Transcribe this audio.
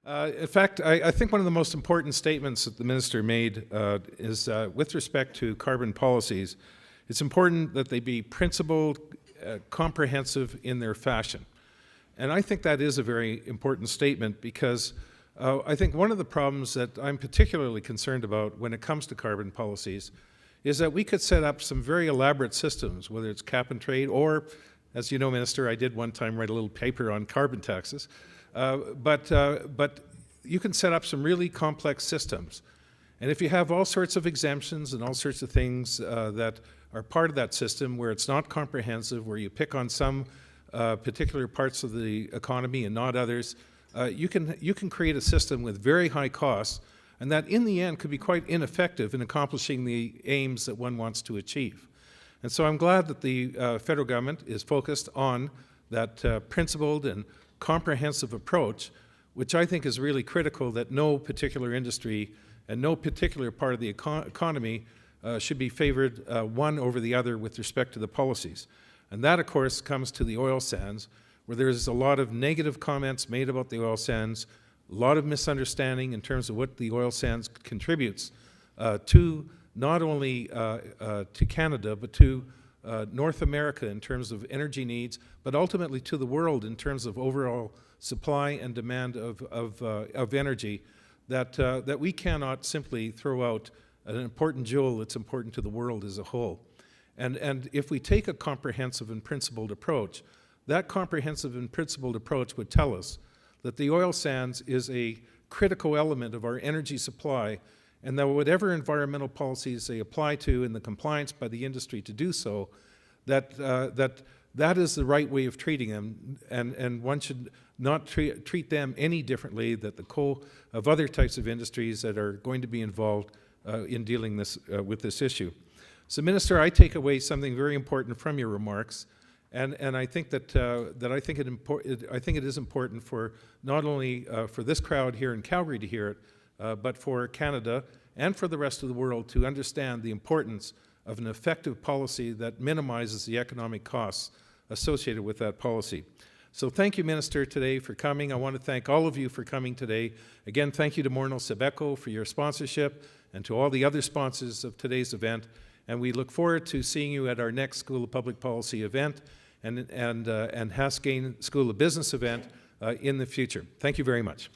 In fact, I think one of the most important statements that the minister made is with respect to carbon policies. It's important that they be principled, comprehensive in their fashion. And I think that is a very important statement because I think one of the problems that I'm particularly concerned about when it comes to carbon policies is that we could set up some very elaborate systems, whether it's cap and trade or, as you know, Minister, I did one time write a little paper on carbon taxes. But you can set up some really complex systems. And if you have all sorts of exemptions and all sorts of things that are part of that system where it's not comprehensive, where you pick on some particular parts of the economy and not others, you can create a system with very high costs, and that in the end could be quite ineffective in accomplishing the aims that one wants to achieve. And so I'm glad that the federal government is focused on that principled and comprehensive approach, which I think is really critical, that no particular industry and no particular part of the economy should be favored one over the other with respect to the policies. And that, of course, comes to the oil sands, where there's a lot of negative comments made about the oil sands, a lot of misunderstanding in terms of what the oil sands contributes to not only to Canada, but to North America in terms of energy needs, but ultimately to the world in terms of overall supply and demand of energy, that we cannot simply throw out an important jewel that's important to the world as a whole. And if we take a comprehensive and principled approach, that comprehensive and principled approach would tell us that the oil sands is a critical element of our energy supply, and that whatever environmental policies they apply to and the compliance by the industry to do so, that is the right way of treating them, and one should not treat them any differently than the coal of other types of industries that are going to be involved in dealing with this issue. So, Minister, I take away something very important from your remarks, and I think I think it is important for not only for this crowd here in Calgary to hear it, but for Canada and for the rest of the world to understand the importance of an effective policy that minimizes the economic costs associated with that policy. So thank you, Minister, today for coming. I want to thank all of you for coming today. Again, thank you to Morneau Sebeco for your sponsorship and to all the other sponsors of today's event. And we look forward to seeing you at our next School of Public Policy event and Haskayne School of Business event in the future. Thank you very much.